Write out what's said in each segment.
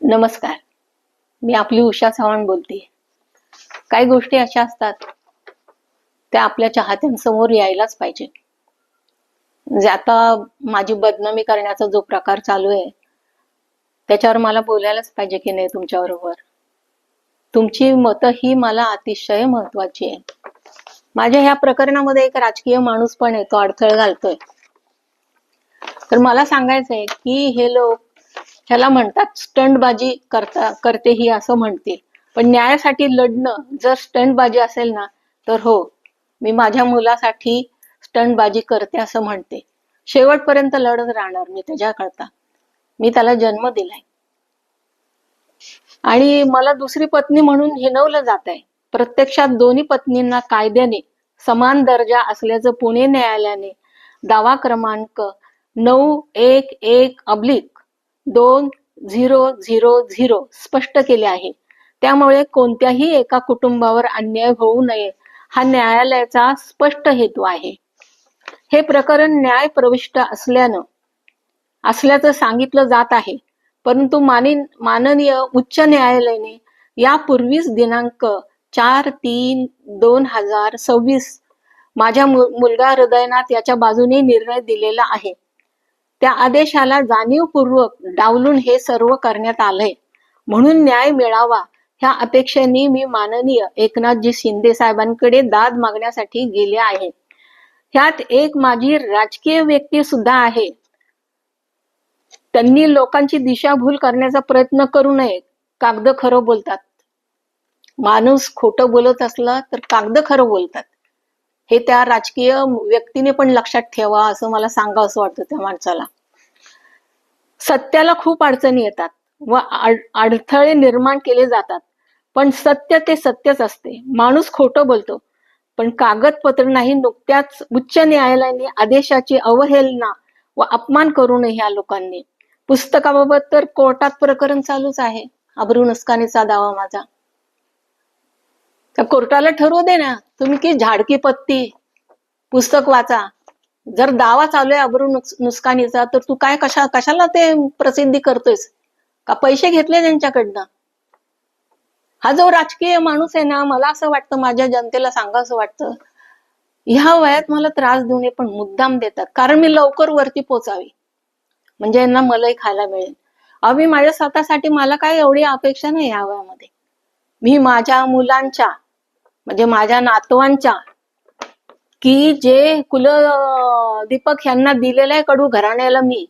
नमस्कार. मी आपली उषा चव्हाण बोलते. काही गोष्टी अशा असतात त्या आपल्या चाहत्यांसमोर यायलाच पाहिजे. म्हणजे आता माझी बदनामी करण्याचा जो प्रकार चालू आहे त्याच्यावर मला बोलायलाच पाहिजे की नाही तुमच्याबरोबर. तुमची मतं ही मला अतिशय महत्वाची आहे. माझ्या ह्या प्रकरणामध्ये एक राजकीय माणूस पण आहे, तो अडथळे घालतोय. तर मला सांगायचंय की हे लोक ह्याला म्हणतात स्टंटबाजी करते ही असं म्हणतील, पण न्यायासाठी लढणं जर स्टंटबाजी असेल ना तर हो, मी माझ्या मुलासाठी स्टंटबाजी करते असं म्हणते. शेवटपर्यंत लढत राहणार मी त्याच्याकरता. मी त्याला जन्म दिलाय आणि मला दुसरी पत्नी म्हणून हिणवलं जात आहे. प्रत्यक्षात दोन्ही पत्नींना कायद्याने समान दर्जा असल्याचं पुणे न्यायालयाने दावा क्रमांक 911/2000 स्पष्ट केले आहे. त्यामुळे कोणत्याही एका कुटुंबावर अन्याय होऊ नये हा न्यायालयाचा स्पष्ट हेतू आहे. हे प्रकरण न्याय प्रविष्ट असल्याचं सांगितलं जात आहे, परंतु माननीय उच्च न्यायालयाने यापूर्वीच दिनांक 4/3/2026 माझ्या मुलगा हृदयनाथ याच्या बाजूने निर्णय दिलेला आहे. त्या आदेशाला जाणीवपूर्वक डावलून हे सर्व करण्यात आलंय. म्हणून न्याय मिळावा ह्या अपेक्षेने मी माननीय एकनाथजी शिंदे साहेबांकडे दाद मागण्यासाठी गेले आहे. ह्यात एक माझी राजकीय व्यक्ती सुद्धा आहे. त्यांनी लोकांची दिशाभूल करण्याचा प्रयत्न करू नये. कागद खरं बोलतात. माणूस खोटं बोलत असला तर कागद खरं बोलतात. हे त्या राजकीय व्यक्तीने पण लक्षात ठेवा असं मला सांगावं असं वाटतं त्या माणसाला. सत्याला खूप अडचणी येतात व अडथळे निर्माण केले जातात, पण सत्य ते सत्यच असते. माणूस खोटं बोलतो, पण कागदपत्र नाही. नुकत्याच उच्च न्यायालयाने आदेशाची अवहेलना व अपमान करू नये ह्या लोकांनी. पुस्तकाबाबत तर कोर्टात प्रकरण चालूच आहे. अब्रू नुकसानीचा दावा माझा. त्या कोर्टाला ठरवू दे ना, तुम्ही की झाडकी पत्ती पुस्तक वाचा. जर दावा चालू आहे अब्रू नुकसानीचा तर तू काय कशाला ते प्रसिद्धी करतोयस? का पैसे घेतले त्यांच्याकडनं? हा जो राजकीय माणूस आहे ना, मला असं वाटतं, माझ्या जनतेला सांगा असं वाटतं, ह्या वयात मला त्रास देऊन पण मुद्दाम देतात, कारण मी लवकर वरती पोचावी, म्हणजे यांना मलाही खायला मिळेल. अभि माझ्या स्वतःसाठी मला काय एवढी अपेक्षा नाही या वयामध्ये. मी माझ्या मुलांच्या म्हणजे माझ्या नातवांच्या की जे दीपक यांना दिलेलं आहे कडू घराण्याला, मी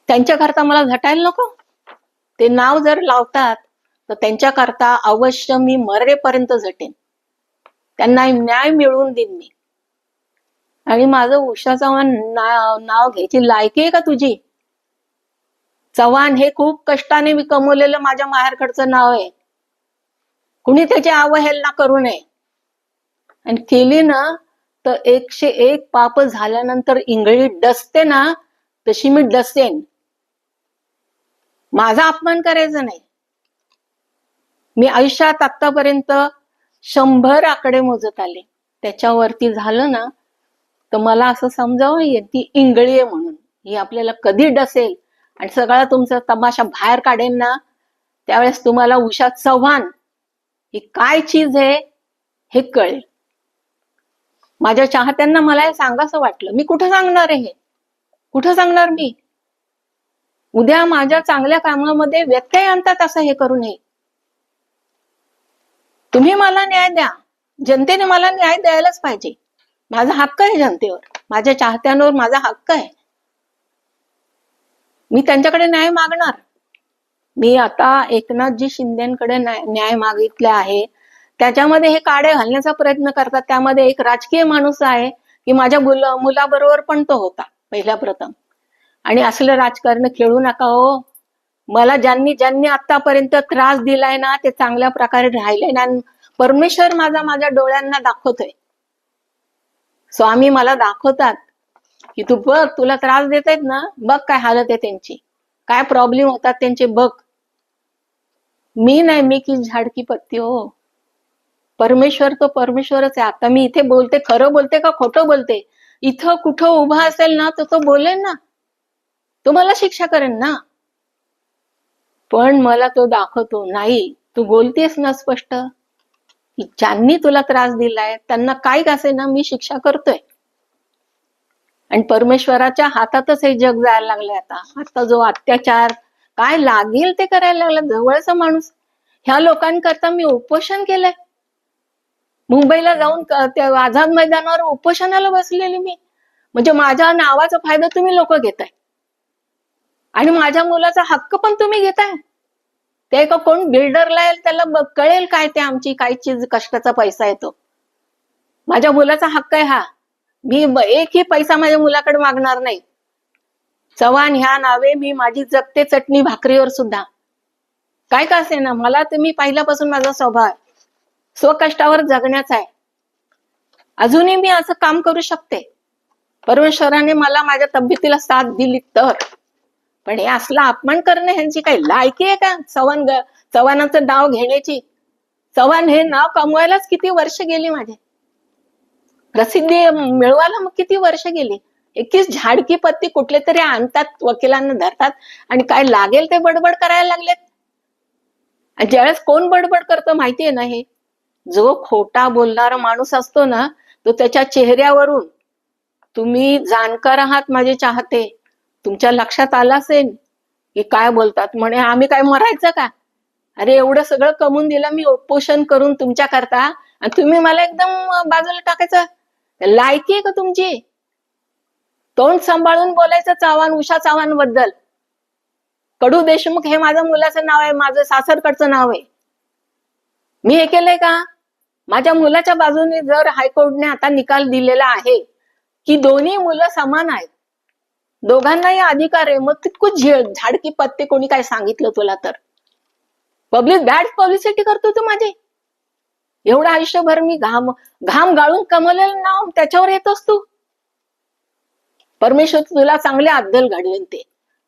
त्यांच्याकरता मला झटायला नको. ते नाव जर लावतात तर त्यांच्याकरता अवश्य मी मरेपर्यंत झटेन. त्यांना न्याय मिळवून देईन मी. आणि माझं उषा चव्हाण नाव घ्यायची लायकी आहे का तुझी? चव्हाण हे खूप कष्टाने मी कमवलेलं माझ्या माहेरकडचं नाव आहे. कुणी त्याची अवहेलना करू नये. आणि केली ना तर 101 पाप झाल्यानंतर इंगळी डसते ना, तशी मी डसेन. माझा अपमान करायचा नाही. मी आयुष्यात आतापर्यंत 100 आकडे मोजत आले. त्याच्यावरती झालं ना तर मला असं समजावं ती इंगळी आहे म्हणून. ही आपल्याला कधी डसेल आणि सगळा तुमचा तमाशा बाहेर काढेल ना, त्यावेळेस तुम्हाला उषा चव्हाण ही काय चीज आहे हे कळेल. माझ्या चाहत्यांना मला हे सांगायचं वाटलं. मी कुठं सांगणार आहे हे? कुठं सांगणार मी? उद्या माझ्या चांगल्या कामामध्ये व्यत्यय आणतात असं हे करू नये. तुम्ही मला न्याय द्या. जनतेने मला न्याय द्यायलाच पाहिजे. माझा हक्क आहे जनतेवर, माझ्या चाहत्यांवर माझा हक्क आहे. मी त्यांच्याकडे न्याय मागणार. मी आता एकनाथजी शिंदेकडे न्याय मागितले आहे. त्याच्यामध्ये हे काडे घालण्याचा प्रयत्न करतात. त्यामध्ये एक राजकीय माणूस आहे की माझ्या मुलाबरोबर पण तो होता पहिल्या प्रथम. आणि असलं राजकारण खेळू नका हो. मला ज्यांनी आतापर्यंत त्रास दिलाय ना ते चांगल्या प्रकारे राहिले ना. परमेश्वर माझ्या डोळ्यांना दाखवतोय. स्वामी मला दाखवतात की तू बघ, तुला त्रास देत आहेत ना, बघ काय हालत आहे त्यांची, काय प्रॉब्लेम होतात त्यांचे बघ. मी नाही, मी की झाडकी पत्ती हो. परमेश्वर तो परमेश्वरच आहे. आता मी इथे बोलते, खरं बोलते का खोटं बोलते? इथं कुठं उभा असेल ना तर तो बोलेल ना, तो मला शिक्षा करेल ना. पण मला तो दाखवतो, नाही तू बोलतेस ना स्पष्ट, की ज्यांनी तुला त्रास दिलाय त्यांना काय असे ना मी शिक्षा करतोय. आणि परमेश्वराच्या हातातच हे जग जायला लागले. आता आता जो अत्याचार काय लागेल ते करायला लागला जवळचा माणूस. ह्या लोकांकरता मी उपोषण केलंय. मुंबईला जाऊन त्या आझाद मैदानावर उपोषणाला बसलेली मी. म्हणजे माझ्या नावाचा फायदा तुम्ही लोक घेताय आणि माझ्या मुलाचा हक्क पण तुम्ही घेताय. ते का कोण बिल्डरला त्याला कळेल काय ते आमची काय चीज कष्टाचा पैसा येतो. माझ्या मुलाचा हक्क आहे हा. मी एकही पैसा माझ्या मुलाकडे मागणार नाही. चव्हाण ह्या नावे मी माझी जगते चटणी भाकरीवर सुद्धा. काय का असे ना, मला तुम्ही पहिल्यापासून माझा स्वभाव आहे स्वकष्टावर जगण्याचा आहे. अजूनही मी असं काम करू शकते. परमेश्वराने मला माझ्या तब्येतीला साथ दिली तर. पण हे असला अपमान करणं ह्यांची काही लायकी आहे का? चव्हाणाचं नाव घेण्याची. चव्हाण हे नाव कमवायलाच किती वर्ष गेली माझे. प्रसिद्धी मिळवायला मग किती वर्ष गेली. 21 झाडकी पत्ती कुठले तरी आणतात, वकिलांना धरतात आणि काय लागेल ते बडबड करायला लागलेत. आणि ज्यावेळेस कोण बडबड करतं माहितीये ना, हे जो खोटा बोलणारा माणूस असतो ना, तो त्याच्या चेहऱ्यावरून, तुम्ही जाणकार आहात माझे चाहते, तुमच्या लक्षात आलं असेल की काय बोलतात. म्हणे आम्ही काय मरायचं का? अरे एवढं सगळं कमवून दिलं मी उपोषण करून तुमच्या करता आणि तुम्ही मला एकदम बाजूला टाकायचं. लायकी आहे का तुमची? तोंड सांभाळून बोलायचं चव्हाण, उषा चव्हाण बद्दल. कडू देशमुख हे माझ्या मुलाचं नाव आहे, माझं सासरकडचं नाव आहे. मी हे केलंय का? माझ्या मुलाच्या बाजूने जर हायकोर्टने आता निकाल दिलेला आहे की दोन्ही मुलं समान आहेत, दोघांनाही अधिकार आहे, मग तितकूच झाडकी पत्ते कोणी काय सांगितलं तुला तर? बॅड पब्लिसिटी करतो तू माझी. एवढं आयुष्यभर मी घाम गाळून कमवलेलं नाव त्याच्यावर येतोस तू. परमेश्वर तुला चांगले अद्दल घडवेल ते.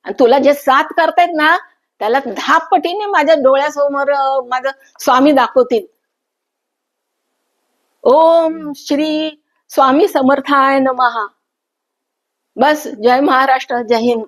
आणि तुला जे साथ करतायत ना, त्याला 10 पटीने माझ्या डोळ्यासमोर माझं स्वामी दाखवतील. ओम श्री स्वामी समर्थाय नमः. बस. जय महाराष्ट्र, जय हिंद.